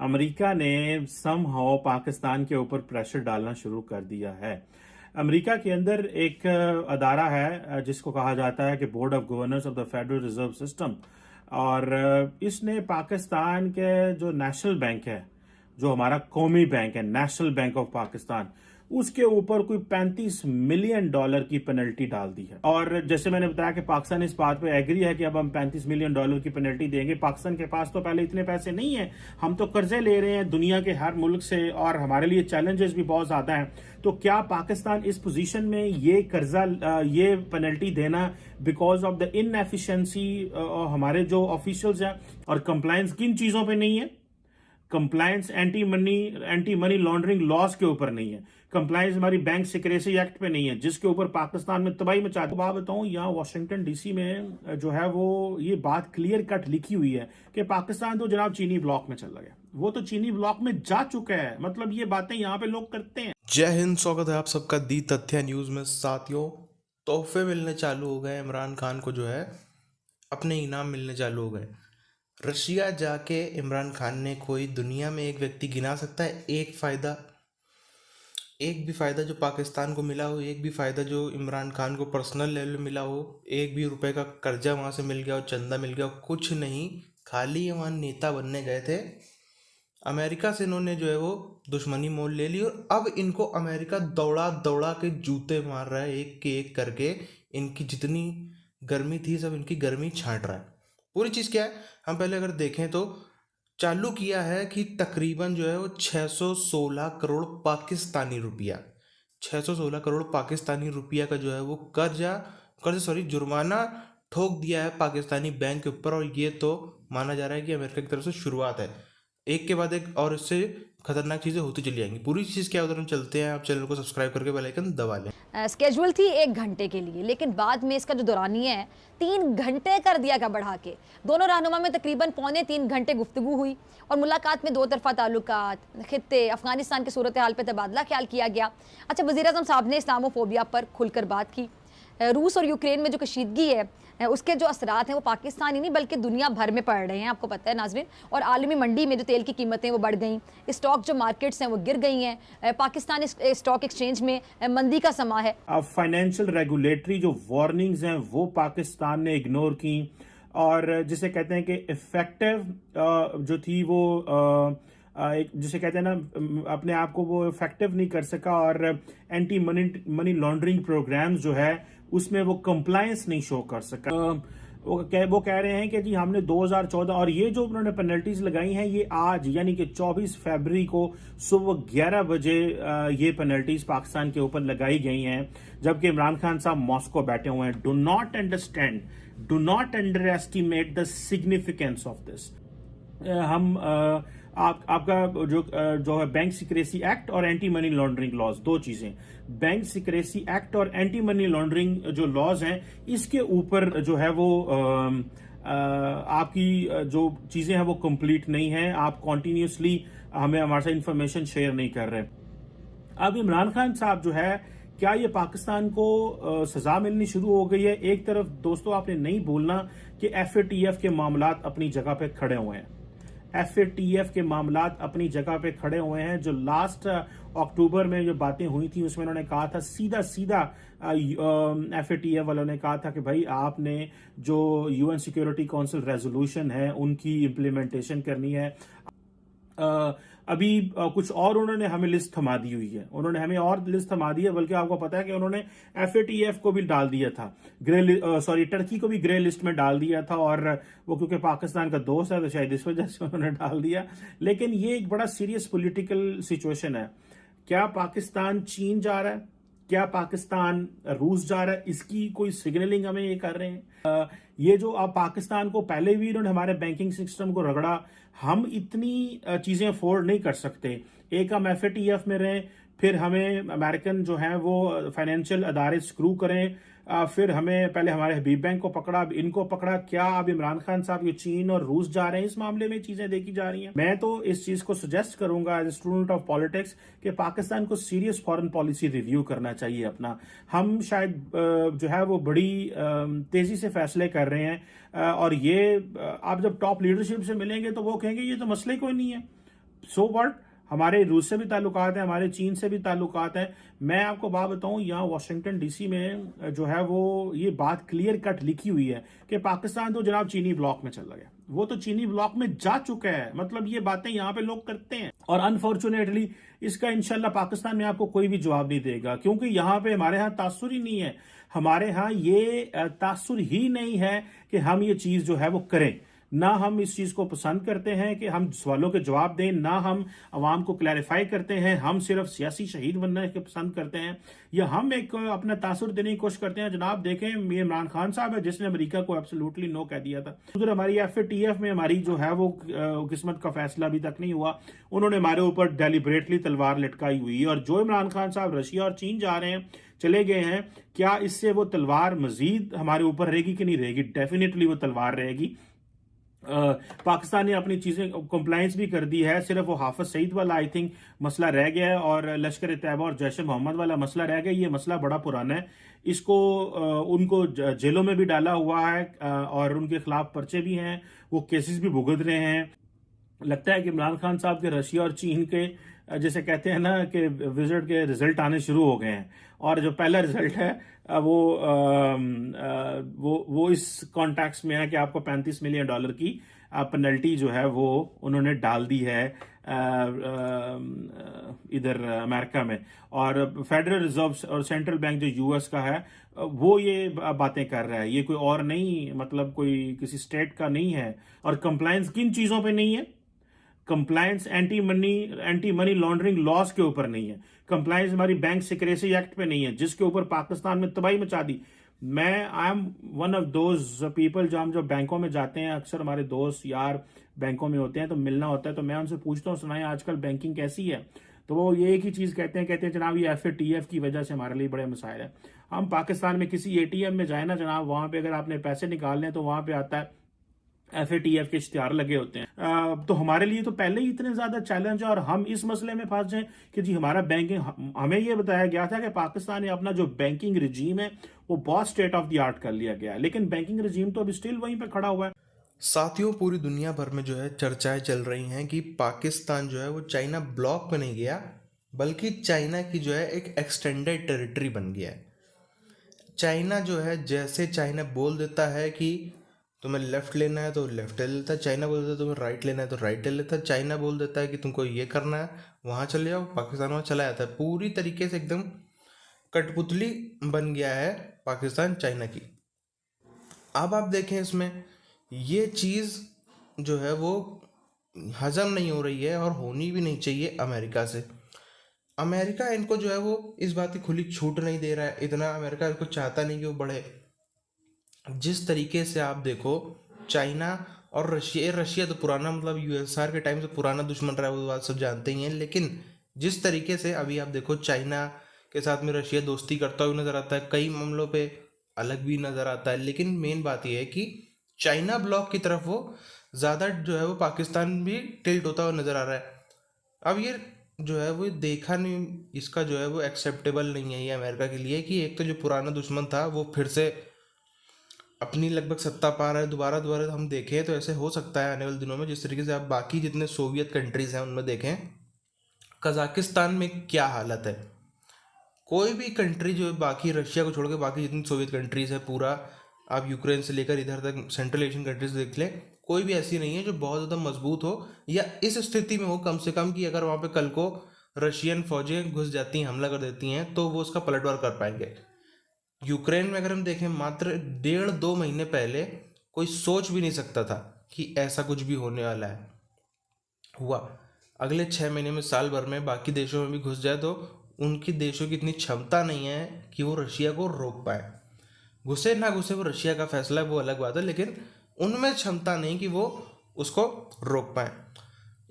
America ने somehow Pakistan के ऊपर प्रेशर डालना शुरू कर दिया है। अमेरिका के अंदर एक अदारा है जिसको कहा जाता है कि board of governors of the federal reserve system, और इसने पाकिस्तान के जो नेशनल बैंक है, जो हमारा कौमी बैंक है, नेशनल बैंक ऑफ पाकिस्तान, उसके ऊपर कोई $35 मिलियन की पेनल्टी डाल दी है। और जैसे मैंने बताया कि पाकिस्तान इस बात पे एग्री है कि अब हम $35 मिलियन की पेनल्टी देंगे। पाकिस्तान के पास तो पहले इतने पैसे नहीं है, हम तो कर्जे ले रहे हैं दुनिया के हर मुल्क से, और हमारे लिए चैलेंजेस भी बहुत ज्यादा हैं। तो क्या पाकिस्तान इस पोजीशन में ये कर्जा, ये पेनल्टी देना बिकॉज ऑफ द इनएफिशिएंसी हमारे जो ऑफिशियल्स हैं, और कंप्लायंस किन चीजों पे नहीं है? Compliance anti money laundering loss के ऊपर नहीं है, कंप्लायंस हमारी बैंक सिक्रेसी एक्ट पे नहीं है, जिसके ऊपर पाकिस्तान में तबाही मचा दी। बात बताऊं, यहाँ वाशिंगटन डीसी में जो है वो ये बात क्लियर कट लिखी हुई है कि पाकिस्तान तो जनाब चीनी ब्लॉक में चला गया, वो तो चीनी ब्लॉक में जा चुका है। मतलब ये बातें यहाँ पे लोग करते हैं। जय हिंद, स्वागत है आप सबका दी तथ्य न्यूज़ में। साथियों, तोहफे मिलने चालू हो गए। इमरान खान को जो है अपने इनाम मिलने चालू हो गए। रशिया जाके इमरान खान ने कोई दुनिया में एक व्यक्ति गिना सकता है एक भी फ़ायदा जो पाकिस्तान को मिला हो, एक भी फ़ायदा जो इमरान खान को पर्सनल लेवल में मिला हो, एक भी रुपए का कर्जा वहाँ से मिल गया हो, चंदा मिल गया हो? कुछ नहीं। खाली वहाँ नेता बनने गए थे। अमेरिका से इन्होंने जो है वो दुश्मनी मोल ले ली, और अब इनको अमेरिका दौड़ा दौड़ा के जूते मार रहा है, एक के एक करके। इनकी जितनी गर्मी थी सब इनकी गर्मी छांट रहा है। पूरी चीज़ क्या है, हम पहले अगर देखें तो चालू किया है कि तकरीबन जो है वो 616 करोड़ पाकिस्तानी रुपया, 616 करोड़ पाकिस्तानी रुपया का जो है वो जुर्माना ठोक दिया है पाकिस्तानी बैंक के ऊपर। और ये तो माना जा रहा है कि अमेरिका की तरफ से शुरुआत है। एक के बाद एक और इससे खतरनाक चीज़ें होती चली जाएंगी। पूरी चीज़ क्या उधर हम चलते हैं। आप चैनल को सब्सक्राइब करके बेल आइकन दबा लें। स्केड्यूल थी 1 घंटे के लिए, लेकिन बाद में इसका जो दौरानिया है 3 घंटे कर दिया गया बढ़ा के। दोनों रहनुमा में तकरीबन 2.25 घंटे गुफ्तगू हुई, और मुलाकात में दो तरफा ताल्लुकात, खित्ते, अफगानिस्तान की सूरत हाल पर तबादला ख्याल किया गया। अच्छा, वज़ीर आज़म साहब ने इस्लामोफोबिया पर खुलकर बात की। रूस और यूक्रेन में जो कशीदगी है उसके जो असरात हैं वो पाकिस्तान ही नहीं बल्कि दुनिया भर में पड़ रहे हैं, आपको पता है नाज़रीन। और आलमी मंडी में जो तेल की कीमतें वो बढ़ गई, स्टॉक जो मार्केट्स हैं वो गिर गई हैं। पाकिस्तान स्टॉक एक्सचेंज में मंदी का समा है। अब फाइनेंशियल रेगुलेटरी जो वार्निंग्स हैं वो पाकिस्तान ने इग्नोर की, और जिसे कहते हैं कि इफेक्टिव जो थी वो जिसे कहते हैं ना, अपने आप को वो इफेक्टिव नहीं कर सका, और एंटी मनी लॉन्ड्रिंग प्रोग्राम्स जो है उसमें वो कंप्लायंस नहीं शो कर सका। वो कह रहे हैं कि जी हमने 2014, और ये जो उन्होंने पेनल्टीज लगाई हैं ये आज यानी कि 24 फरवरी को सुबह 11 बजे ये पेनल्टीज पाकिस्तान के ऊपर लगाई गई हैं, जबकि इमरान खान साहब मॉस्को बैठे हुए हैं। Do not under estimate the significance of this. हम आपका जो है बैंक सिक्रेसी एक्ट और एंटी मनी लॉन्ड्रिंग लॉज, दो चीजें। बैंक सिक्रेसी एक्ट और एंटी मनी लॉन्ड्रिंग जो लॉज हैं, इसके ऊपर जो है वो आपकी जो चीजें हैं वो कंप्लीट नहीं है। आप कॉन्टिन्यूसली हमारे साथ इंफॉर्मेशन शेयर नहीं कर रहे। अब इमरान खान साहब जो है, क्या ये पाकिस्तान को सजा मिलनी शुरू हो गई है? एक तरफ दोस्तों आपने नहीं भूलना कि FATF के मामलात अपनी जगह पे खड़े हुए हैं। FATF के मामलात अपनी जगह पे खड़े हुए हैं। जो लास्ट अक्टूबर में जो बातें हुई थी उसमें उन्होंने कहा था सीधा FATF वालों ने कहा था कि भाई आपने जो UN सिक्योरिटी काउंसिल रेजोल्यूशन है उनकी इम्प्लीमेंटेशन करनी है। अभी कुछ और उन्होंने हमें लिस्ट थमा दी हुई है, उन्होंने हमें और लिस्ट थमा दी है। बल्कि आपको पता है कि उन्होंने FATF को भी डाल दिया था टर्की को भी ग्रे लिस्ट में डाल दिया था, और वो क्योंकि पाकिस्तान का दोस्त है तो शायद इस वजह से उन्होंने डाल दिया। लेकिन ये एक बड़ा सीरियस पॉलिटिकल सिचुएशन है। क्या पाकिस्तान चीन जा रहा है? क्या पाकिस्तान रूस जा रहा है? इसकी कोई सिग्नलिंग हमें ये कर रहे हैं। ये जो अब पाकिस्तान को पहले भी इन्होंने हमारे बैंकिंग सिस्टम को रगड़ा, हम इतनी चीजें अफोर्ड नहीं कर सकते। एक हम FATF में रहें, फिर हमें अमेरिकन जो है वो फाइनेंशियल अदारे स्क्रू करें, फिर हमें पहले हमारे हबीब बैंक को पकड़ा, अब इनको पकड़ा। क्या अब इमरान खान साहब ये चीन और रूस जा रहे हैं? इस मामले में चीजें देखी जा रही हैं। मैं तो इस चीज को सजेस्ट करूंगा as a student of politics कि पाकिस्तान को सीरियस फॉरेन पॉलिसी रिव्यू करना चाहिए अपना। हम शायद जो है वो बड़ी तेजी से फैसले कर रहे हैं, और ये आप जब टॉप लीडरशिप से मिलेंगे तो वो कहेंगे ये तो मसले कोई नहीं है, सो व्हाट, हमारे रूस से भी ताल्लुकात हैं, हमारे चीन से भी ताल्लुकात हैं। मैं आपको बात बताऊं, यहाँ वाशिंगटन डीसी में जो है वो ये बात क्लियर कट लिखी हुई है कि पाकिस्तान तो जनाब चीनी ब्लॉक में चला गया, वो तो चीनी ब्लॉक में जा चुका है। मतलब ये बातें यहाँ पे लोग करते हैं और अनफॉर्चुनेटली इसका इंशाल्लाह पाकिस्तान में आपको कोई भी जवाब नहीं देगा, क्योंकि यहाँ पे हमारे यहाँ तासुर ही नहीं है। हमारे यहाँ ये तासुर ही नहीं है कि हम ये चीज जो है वो करें। ना हम इस चीज को पसंद करते हैं कि हम सवालों के जवाब दें, ना हम अवाम को क्लैरिफाई करते हैं। हम सिर्फ सियासी शहीद बनने के पसंद करते हैं, या हम एक अपना तासुर देने की कोशिश करते हैं। जनाब देखें, ये इमरान खान साहब है जिसने अमेरिका को एब्सोल्युटली नो कह दिया था। उधर हमारी FATF में हमारी जो है वो किस्मत का फैसला अभी तक नहीं हुआ। उन्होंने हमारे ऊपर डेलिबरेटली तलवार लटकाई हुई है। और जो इमरान खान साहब रशिया और चीन जा रहे हैं, चले गए हैं, क्या इससे वो तलवार मजीद हमारे ऊपर रहेगी कि नहीं रहेगी? डेफिनेटली वो तलवार रहेगी। पाकिस्तान ने अपनी चीजें कंप्लायंस भी कर दी है, सिर्फ वो हाफिज सईद वाला आई थिंक मसला रह गया है और लश्कर तैयबा और जैश मोहम्मद वाला मसला रह गया। ये मसला बड़ा पुराना है, इसको उनको जेलों में भी डाला हुआ है और उनके खिलाफ पर्चे भी हैं, वो केसेस भी भुगत रहे हैं। लगता है कि इमरान खान साहब के रशिया और चीन के जैसे कहते हैं ना कि विजिट के रिजल्ट आने शुरू हो गए हैं, और जो पहला रिजल्ट है वो इस कॉन्टैक्ट में है कि आपको $35 मिलियन की पेनल्टी जो है वो उन्होंने डाल दी है इधर अमेरिका में। और फेडरल रिजर्व और सेंट्रल बैंक जो US का है वो ये बातें कर रहा है, ये कोई और नहीं, मतलब कोई किसी स्टेट का नहीं है। और कंप्लायंस किन चीजों पे नहीं है? Compliance anti money laundering loss के ऊपर नहीं है, कंप्लायंस हमारी बैंक सिक्रेसी एक्ट पे नहीं है, जिसके ऊपर पाकिस्तान में तबाही मचा दी। मैं I am one of those people, जो हम जब बैंकों में जाते हैं, अक्सर हमारे दोस्त यार बैंकों में होते हैं तो मिलना होता है, तो मैं उनसे पूछता हूँ सुनाए आजकल बैंकिंग कैसी है, तो वो ये एक ही चीज कहते हैं जनाब ये FATF की वजह से हमारे लिए बड़े मसाइल है। हम पाकिस्तान में किसी ATM में जाए ना जनाब, वहां पे अगर आपने पैसे निकालने तो वहां पे आता है FATF के इश्तिहार लगे होते हैं। तो हमारे लिए तो पहले ही इतने ज्यादा चैलेंज है, और हम इस मसले में फंस जाएं कि जी हमारा बैंकिंग, हमें ये बताया गया था कि पाकिस्तान ने अपना जो बैंकिंग रिजीम है वो बहुत स्टेट ऑफ द आर्ट कर लिया गया है, लेकिन बैंकिंग रिजीम तो अभी स्टिल वहीं पे खड़ा हुआ है। साथियों, पूरी दुनिया भर में जो है चर्चाएं चल रही हैं कि पाकिस्तान जो है वो चाइना ब्लॉक में नहीं गया, बल्कि चाइना की जो है एक एक्सटेंडेड टेरिटरी बन गया है। चाइना जो है, जैसे चाइना बोल देता है कि तुम्हें लेफ्ट लेना है तो लेफ्ट ले लेता है, चाइना बोल देता है तुम्हें राइट लेना है तो राइट ले लेता है, चाइना बोल देता है कि तुमको ये करना है वहाँ चले जाओ, पाकिस्तान वहाँ चला जाता है। पूरी तरीके से एकदम कठपुतली बन गया है पाकिस्तान चाइना की। अब आप देखें, इसमें ये चीज़ जो है वो हजम नहीं हो रही है और होनी भी नहीं चाहिए अमेरिका से। अमेरिका इनको जो है वो इस बात की खुली छूट नहीं दे रहा है, इतना अमेरिका इनको चाहता नहीं कि वो बढ़े। जिस तरीके से आप देखो, चाइना और रशिया तो पुराना, मतलब USSR के टाइम से पुराना दुश्मन रहा है, वो बात सब जानते ही हैं, लेकिन जिस तरीके से अभी आप देखो चाइना के साथ में रशिया दोस्ती करता हुआ नजर आता है, कई मामलों पे अलग भी नजर आता है, लेकिन मेन बात यह है कि चाइना ब्लॉक की तरफ वो ज़्यादा जो है वो पाकिस्तान भी टिल्ट होता हुआ नजर आ रहा है। अब ये जो है वो देखा नहीं, इसका जो है वो एक्सेप्टेबल नहीं है ये अमेरिका के लिए कि एक तो जो पुराना दुश्मन था वो फिर से अपनी लगभग सत्ता पा रहा है दोबारा। हम देखें तो ऐसे हो सकता है आने वाले दिनों में, जिस तरीके से आप बाकी जितने सोवियत कंट्रीज हैं उनमें देखें, कजाकिस्तान में क्या हालत है। कोई भी कंट्री जो बाकी रशिया को छोड़ के बाकी जितनी सोवियत कंट्रीज है, पूरा आप यूक्रेन से लेकर इधर तक सेंट्रल एशियन कंट्रीज देख लें, कोई भी ऐसी नहीं है जो बहुत ज़्यादा मजबूत हो या इस स्थिति में हो कम से कम कि अगर वहाँ पे कल को रशियन फौजें घुस जाती हैं, हमला कर देती हैं, तो वो उसका पलटवार कर पाएंगे। यूक्रेन में अगर हम देखें, मात्र 1.5-2 महीने पहले कोई सोच भी नहीं सकता था कि ऐसा कुछ भी होने वाला है। हुआ। अगले 6 महीने में, साल भर में बाकी देशों में भी घुस जाए तो उनकी देशों की इतनी क्षमता नहीं है कि वो रशिया को रोक पाए। घुसे ना घुसे वो रशिया का फैसला है, वो अलग बात है, लेकिन उनमें क्षमता नहीं कि वो उसको रोक पाए।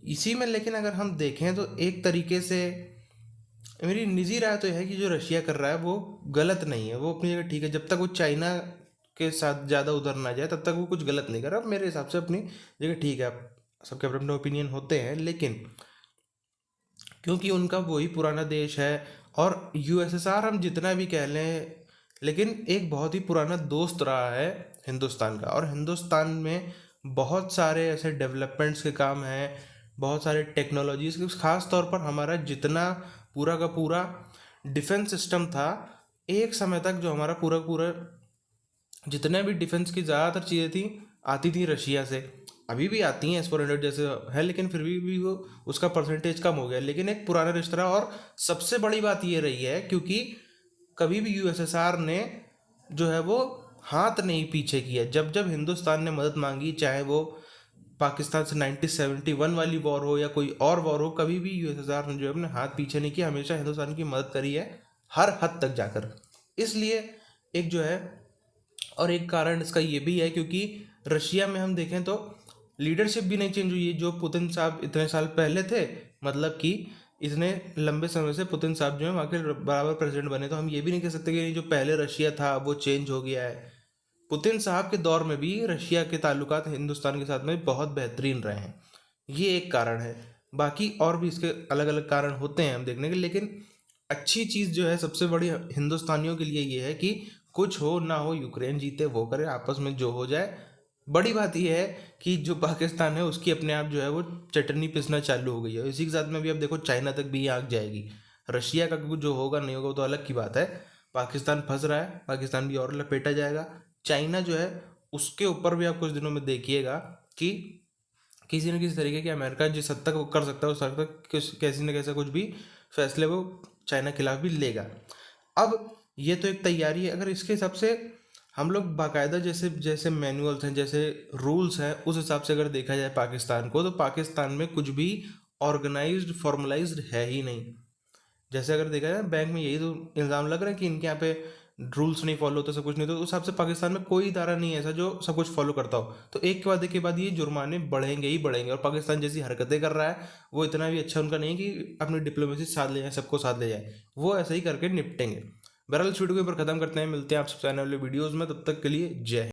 इसी में लेकिन अगर हम देखें तो एक तरीके से मेरी निजी राय तो यह है कि जो रशिया कर रहा है वो गलत नहीं है, वो अपनी जगह ठीक है। जब तक वो चाइना के साथ ज़्यादा उधर ना जाए तब तक वो कुछ गलत नहीं कर रहा। मेरे हिसाब से अपनी जगह ठीक है, आप सबके अपने अपने ओपिनियन होते हैं, लेकिन क्योंकि उनका वही पुराना देश है और USSR हम जितना भी कह लें, लेकिन एक बहुत ही पुराना दोस्त रहा है हिंदुस्तान का, और हिंदुस्तान में बहुत सारे ऐसे डेवलपमेंट्स के काम हैं, बहुत सारे टेक्नोलॉजीज, खास तौर पर हमारा जितना पूरा का पूरा डिफेंस सिस्टम था एक समय तक, जो हमारा पूरा पूरा जितने भी डिफेंस की ज़्यादातर चीज़ें थी आती थी रशिया से। अभी भी आती हैं S-400 जैसे है, लेकिन फिर भी वो उसका परसेंटेज कम हो गया, लेकिन एक पुराना रिश्ता रहा। और सबसे बड़ी बात ये रही है क्योंकि कभी भी USSR ने जो है वो हाथ नहीं पीछे किया। जब जब हिंदुस्तान ने मदद मांगी, चाहे वो पाकिस्तान से 1971 वाली वॉर हो या कोई और वॉर हो, कभी भी USSR ने जो है अपने हाथ पीछे नहीं किया, हमेशा हिंदुस्तान की मदद करी है हर हद तक जाकर। इसलिए एक जो है, और एक कारण इसका ये भी है क्योंकि रशिया में हम देखें तो लीडरशिप भी नहीं चेंज हुई है। जो पुतिन साहब इतने साल पहले थे, मतलब कि इतने लंबे समय से पुतिन साहब जो है वहाँ के बराबर प्रेसिडेंट बने, तो हम ये भी नहीं कह सकते कि जो पहले रशिया था वो चेंज हो गया है। पुतिन साहब के दौर में भी रशिया के ताल्लुकात हिंदुस्तान के साथ में बहुत बेहतरीन रहे हैं, ये एक कारण है। बाकी और भी इसके अलग अलग कारण होते हैं हम देखने के, लेकिन अच्छी चीज़ जो है सबसे बड़ी हिंदुस्तानियों के लिए ये है कि कुछ हो ना हो, यूक्रेन जीते वो करे, आपस में जो हो जाए। बड़ी बात यह है कि जो पाकिस्तान है उसकी अपने आप जो है वो चटनी पिसना चालू हो गई है। इसी के साथ में भी अब देखो चाइना तक भी आग जाएगी। रशिया का कुछ जो होगा नहीं होगा वो तो अलग की बात है, पाकिस्तान फंस रहा है, पाकिस्तान भी और लपेटा जाएगा। चाइना जो है उसके ऊपर भी आप कुछ दिनों में देखिएगा कि किसी न किसी तरीके के अमेरिका जिस हद तक वो कर सकता है उस हद तक कैसी न कैसा कुछ भी फैसले वो चाइना के खिलाफ भी लेगा। अब ये तो एक तैयारी है। अगर इसके हिसाब से हम लोग बाकायदा जैसे जैसे मैनुअल्स हैं, जैसे रूल्स हैं, उस हिसाब से अगर देखा जाए पाकिस्तान को, तो पाकिस्तान में कुछ भी ऑर्गेनाइज्ड फॉर्मलाइज्ड है ही नहीं। जैसे अगर देखा जाए बैंक में यही तो इल्ज़ाम लग रहा है कि इनके यहाँ पे रूल्स नहीं फॉलो होते, सब कुछ नहीं, तो उस हिसाब से पाकिस्तान में कोई इदारा नहीं है ऐसा जो सब कुछ फॉलो करता हो। तो एक के बाद ये जुर्माने बढ़ेंगे ही बढ़ेंगे। और पाकिस्तान जैसी हरकतें कर रहा है वो इतना भी अच्छा उनका नहीं कि अपनी डिप्लोमेसी साथ ले जाए, सबको साथ ले जाए, वो ऐसा ही करके निपटेंगे। बहरहाल इस वीडियो के ऊपर खत्म करते हैं, मिलते हैं आप सब आने वाले वीडियोज़ में, तब तक के लिए जय हिंद।